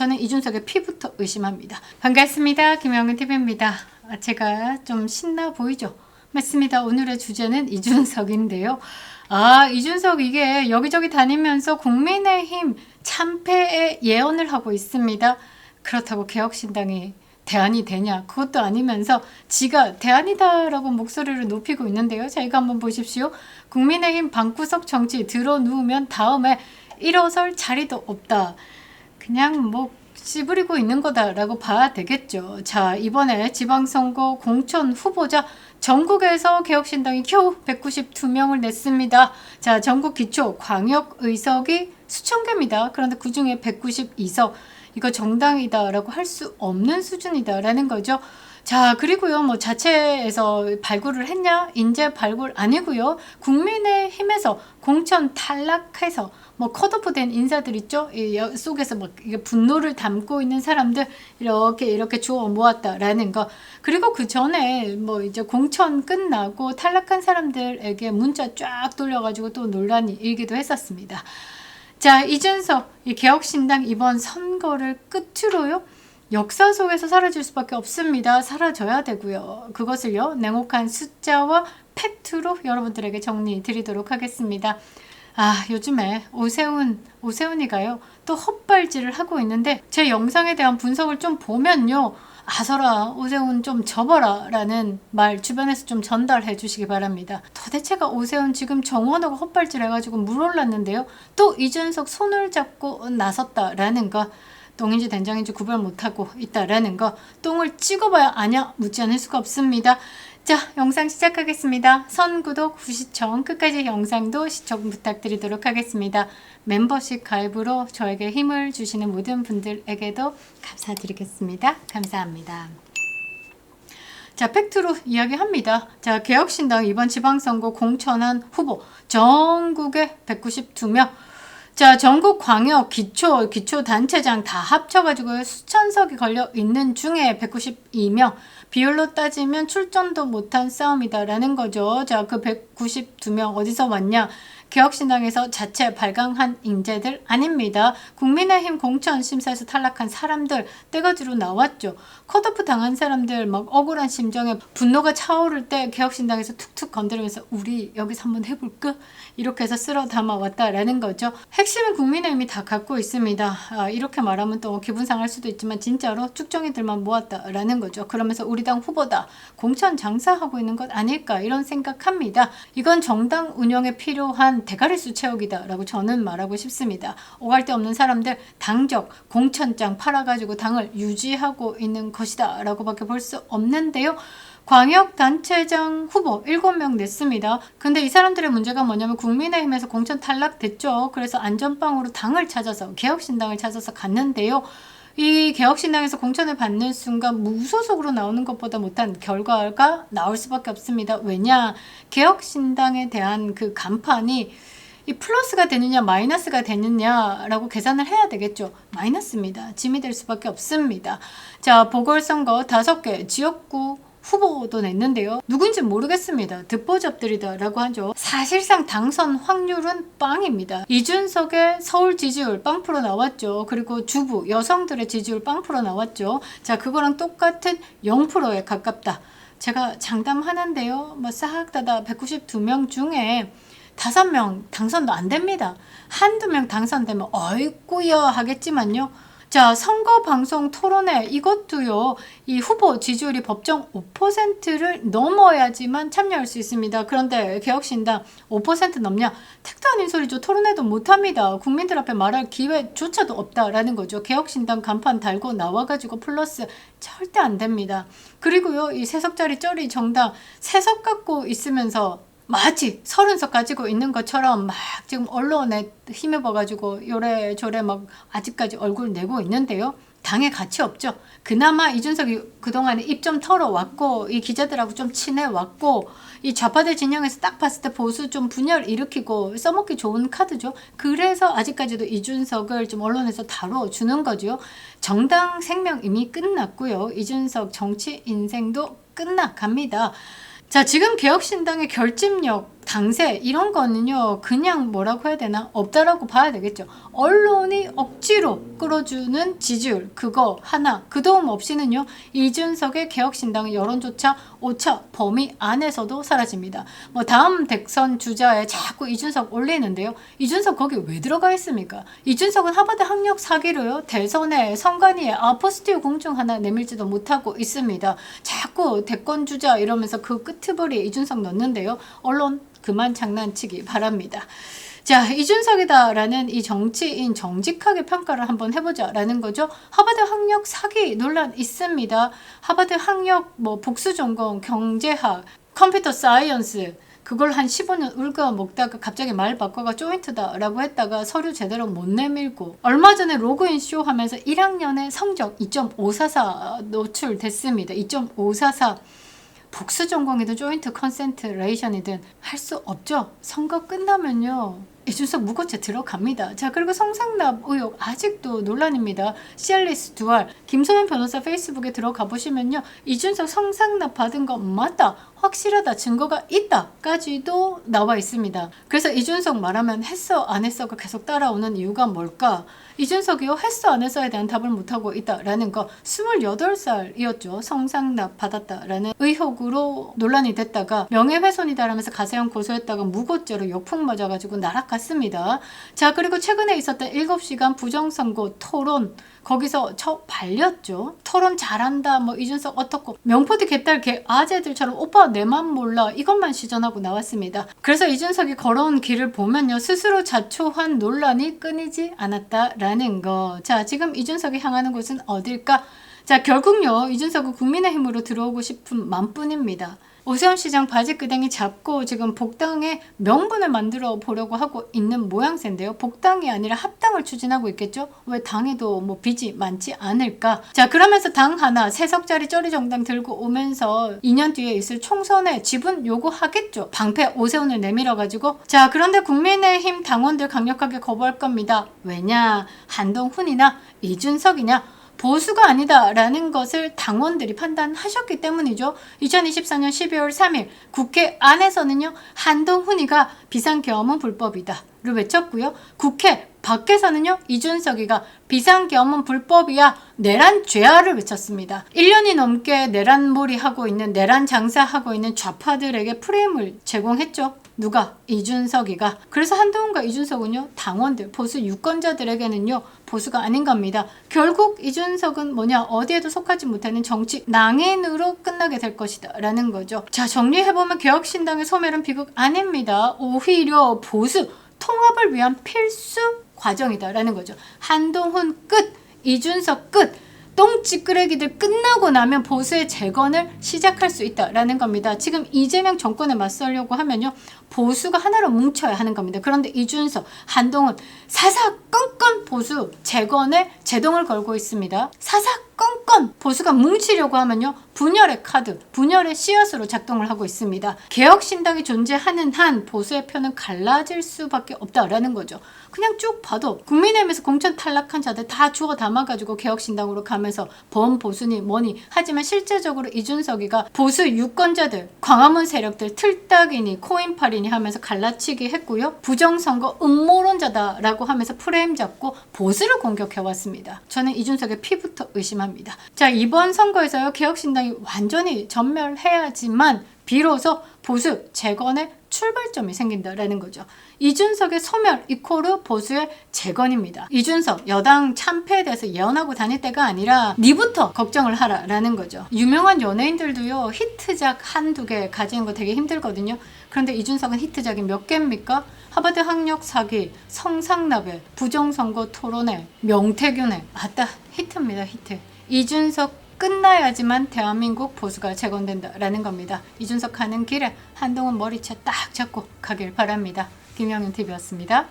저는 이준석의 피부터 의심합니다. 반갑습니다. 김영은TV입니다. 제가 좀 신나 보이죠? 맞습니다. 오늘의 주제는 이준석인데요. 이준석 이게 여기저기 다니면서 국민의힘 참패의 예언을 하고 있습니다. 그렇다고 개혁신당이 대안이 되냐? 그것도 아니면서 지가 대안이다라고 목소리를 높이고 있는데요. 자, 이거 한번 보십시오. 국민의힘 방구석 정치 들어누우면 다음에 일어설 자리도 없다. 그냥 뭐 씨부리고 있는 거다라고 봐야 되겠죠. 자, 이번에 지방선거 공천 후보자 전국에서 개혁신당이 겨우 192명을 냈습니다. 자, 전국 기초 광역 의석이 수천 개입니다. 그런데 그중에 192석 이거 정당이다라고 할 수 없는 수준이다라는 거죠. 자, 그리고요, 뭐 자체에서 발굴을 했냐? 인재 발굴 아니고요. 국민의힘에서 공천 탈락해서 뭐 컷오프된 인사들 있죠? 이 속에서 막 이게 분노를 담고 있는 사람들 이렇게 주워 모았다라는 거. 그리고 그 전에 뭐 이제 공천 끝나고 탈락한 사람들에게 문자 쫙 돌려가지고 또 논란이 일기도 했었습니다. 자, 이준석 이 개혁신당 이번 선거를 끝으로요. 역사 속에서 사라질 수밖에 없습니다. 사라져야 되고요. 그것을요. 냉혹한 숫자와 팩트로 여러분들에게 정리 드리도록 하겠습니다. 요즘에 오세훈이가요. 또 헛발질을 하고 있는데 제 영상에 대한 분석을 좀 보면요. 아서라 오세훈 좀 접어라 라는 말 주변에서 좀 전달해 주시기 바랍니다. 도대체가 오세훈 지금 정원호가 헛발질 해가지고 물 올랐는데요. 또 이준석 손을 잡고 나섰다라는 거. 똥인지 된장인지 구별 못하고 있다라는 거. 똥을 찍어봐야 아냐 묻지 않을 수가 없습니다. 자, 영상 시작하겠습니다. 선구독, 후시청, 끝까지 영상도 시청 부탁드리도록 하겠습니다. 멤버십 가입으로 저에게 힘을 주시는 모든 분들에게도 감사드리겠습니다. 감사합니다. 자, 팩트로 이야기합니다. 자, 개혁신당 이번 지방선거 공천한 후보 전국에 192명. 자, 전국 광역 기초 단체장 다 합쳐가지고 수천 석이 걸려 있는 중에 192명. 비율로 따지면 출전도 못한 싸움이다라는 거죠. 자, 그 192명 어디서 왔냐? 개혁신당에서 자체 발광한 인재들 아닙니다. 국민의힘 공천 심사에서 탈락한 사람들 떼거지로 나왔죠. 컷오프 당한 사람들 막 억울한 심정에 분노가 차오를 때 개혁신당에서 툭툭 건드리면서 우리 여기서 한번 해볼까? 이렇게 해서 쓸어 담아왔다라는 거죠. 핵심은 국민의힘이 다 갖고 있습니다. 이렇게 말하면 또 기분 상할 수도 있지만 진짜로 쭉정이들만 모았다라는 거죠. 그러면서 우리 당 후보다 공천 장사하고 있는 것 아닐까 이런 생각합니다. 이건 정당 운영에 필요한 대가리수 채우기다 라고 저는 말하고 싶습니다. 오갈 데 없는 사람들 당적, 공천장 팔아가지고 당을 유지하고 있는 것이다 라고 밖에 볼 수 없는데요. 광역단체장 후보 7명 냈습니다. 근데 이 사람들의 문제가 뭐냐면 국민의힘에서 공천 탈락됐죠. 그래서 안전빵으로 당을 찾아서 개혁신당을 찾아서 갔는데요. 이 개혁신당에서 공천을 받는 순간 무소속으로 나오는 것보다 못한 결과가 나올 수밖에 없습니다. 왜냐? 개혁신당에 대한 그 간판이 이 플러스가 되느냐 마이너스가 되느냐라고 계산을 해야 되겠죠. 마이너스입니다. 짐이 될 수밖에 없습니다. 자, 보궐선거 5개 지역구 후보도 냈는데요. 누군지 모르겠습니다. 듣보잡들이다라고 하죠. 사실상 당선 확률은 빵입니다. 이준석의 서울 지지율 0% 나왔죠. 그리고 주부 여성들의 지지율 0% 나왔죠. 자, 그거랑 똑같은 0%에 가깝다. 제가 장담하는데요. 뭐 싹 다다 192명 중에 5명 당선도 안 됩니다. 한두 명 당선되면 어이구야 하겠지만요. 자, 선거방송 토론회 이것도요. 이 후보 지지율이 법정 5%를 넘어야지만 참여할 수 있습니다. 그런데 개혁신당 5% 넘냐? 택도 아닌 소리죠. 토론회도 못합니다. 국민들 앞에 말할 기회조차도 없다라는 거죠. 개혁신당 간판 달고 나와가지고 플러스 절대 안 됩니다. 그리고요. 이 3석짜리 쩌리 정당 3석 갖고 있으면서 마치 30석 가지고 있는 것처럼 막 지금 언론에 힘입어가지고 요래저래 막 아직까지 얼굴 내고 있는데요. 당에 가치 없죠. 그나마 이준석이 그동안에 입 좀 털어왔고 이 기자들하고 좀 친해왔고 이 좌파들 진영에서 딱 봤을 때 보수 좀 분열 일으키고 써먹기 좋은 카드죠. 그래서 아직까지도 이준석을 좀 언론에서 다뤄주는 거죠. 정당 생명 이미 끝났고요. 이준석 정치 인생도 끝나갑니다. 자, 지금 개혁신당의 결집력 당세 이런 거는요 그냥 뭐라고 해야 되나 없다라고 봐야 되겠죠. 언론이 억지로 끌어주는 지지율 그거 하나 그 도움 없이는요 이준석의 개혁신당의 여론조차 오차 범위 안에서도 사라집니다. 뭐 다음 대선 주자에 자꾸 이준석 올리는데요. 이준석 거기 왜 들어가 있습니까? 이준석은 하버드 학력 사기로요 대선에 선관위에 아포스티오 공증 하나 내밀지도 못하고 있습니다. 자꾸 대권 주자 이러면서 그 끄트머리에 이준석 넣는데요. 언론 그만 장난치기 바랍니다. 자, 이준석이다라는 이 정치인 정직하게 평가를 한번 해보자라는 거죠. 하버드 학력 사기 논란 있습니다. 하버드 학력 뭐 복수 전공 경제학 컴퓨터 사이언스 그걸 한 15년 울거 먹다가 갑자기 말 바꿔가 조인트다라고 했다가 서류 제대로 못 내밀고 얼마 전에 로그인 쇼 하면서 1학년에 성적 2.544 노출됐습니다. 2.544 복수 전공이든 조인트 컨센트레이션이든 할 수 없죠. 선거 끝나면요. 이준석 무고죄 들어갑니다. 자, 그리고 성상납 의혹 아직도 논란입니다. 시알리스 두알 김소연 변호사 페이스북에 들어가 보시면요. 이준석 성상납 받은 거 맞다. 확실하다. 증거가 있다까지도 나와 있습니다. 그래서 이준석 말하면 했어 안 했어가 계속 따라오는 이유가 뭘까? 이준석이요 했어 안 했어에 대한 답을 못하고 있다라는 거 28살이었죠. 성상납 받았다라는 의혹으로 논란이 됐다가 명예훼손이다라면서 가세형 고소했다가 무고죄로 역풍 맞아가지고 날아갔습니다. 자, 그리고 최근에 있었던 7시간 부정선거 토론 거기서 발렸죠. 토론 잘한다 뭐 이준석 어떻고 명포드 개딸 개 아재들처럼 오빠 내 맘 몰라 이것만 시전하고 나왔습니다. 그래서 이준석이 걸어온 길을 보면요 스스로 자초한 논란이 끊이지 않았다라는 거. 자, 지금 이준석이 향하는 곳은 어딜까? 자, 결국요 이준석은 국민의힘으로 들어오고 싶은 맘뿐입니다. 오세훈 시장 바지끄댕이 잡고 지금 복당의 명분을 만들어 보려고 하고 있는 모양새인데요. 복당이 아니라 합당을 추진하고 있겠죠. 왜 당에도 뭐 빚이 많지 않을까. 자, 그러면서 당 하나 3석짜리 쩌리정당 들고 오면서 2년 뒤에 있을 총선에 지분 요구하겠죠. 방패 오세훈을 내밀어가지고. 자, 그런데 국민의힘 당원들 강력하게 거부할 겁니다. 왜냐? 한동훈이나 이준석이냐? 보수가 아니다라는 것을 당원들이 판단하셨기 때문이죠. 2024년 12월 3일 국회 안에서는요. 한동훈이가 비상계엄은 불법이다를 외쳤고요. 국회 밖에서는요. 이준석이가 비상계엄은 불법이야 내란 죄야를 외쳤습니다. 1년이 넘게 내란몰이하고 있는 내란 장사하고 있는 좌파들에게 프레임을 제공했죠. 누가? 이준석이가. 그래서 한동훈과 이준석은요 당원들 보수 유권자들에게는요 보수가 아닌 겁니다. 결국 이준석은 뭐냐 어디에도 속하지 못하는 정치 낭인으로 끝나게 될 것이다 라는 거죠. 자, 정리해보면 개혁신당의 소멸은 비극 아닙니다. 오히려 보수 통합을 위한 필수 과정이다라는 거죠. 한동훈 끝, 이준석 끝. 똥찌끄레기들 끝나고 나면 보수의 재건을 시작할 수 있다라는 겁니다. 지금 이재명 정권에 맞서려고 하면요. 보수가 하나로 뭉쳐야 하는 겁니다. 그런데 이준석, 한동훈 사사건건 보수 재건에 제동을 걸고 있습니다. 사사건건 보수가 뭉치려고 하면요. 분열의 카드, 분열의 씨앗으로 작동을 하고 있습니다. 개혁신당이 존재하는 한 보수의 표는 갈라질 수밖에 없다라는 거죠. 그냥 쭉 봐도 국민의힘에서 공천 탈락한 자들 다 주워 담아가지고 개혁신당으로 가면서 범보수니 뭐니 하지만 실제적으로 이준석이가 보수 유권자들, 광화문 세력들 틀딱이니 코인팔이니 하면서 갈라치기 했고요. 부정선거 음모론자다라고 하면서 프레임 잡고 보수를 공격해왔습니다. 저는 이준석의 피부터 의심합니다. 자, 이번 선거에서요. 개혁신당이 완전히 전멸해야지만 비로소 보수 재건의 출발점이 생긴다라는 거죠. 이준석의 소멸 이코르 보수의 재건입니다. 이준석 여당 참패에 대해서 예언하고 다닐 때가 아니라 니부터 걱정을 하라라는 거죠. 유명한 연예인들도요. 히트작 한두 개 가지는 거 되게 힘들거든요. 그런데 이준석은 히트작이 몇 개입니까? 하버드 학력 사기, 성상납에, 부정선거 토론회, 명태균회. 아따 히트입니다. 히트. 이준석 끝나야지만 대한민국 보수가 재건된다라는 겁니다. 이준석 가는 길에 한동훈 머리채 딱 잡고 가길 바랍니다. 김영윤 TV였습니다.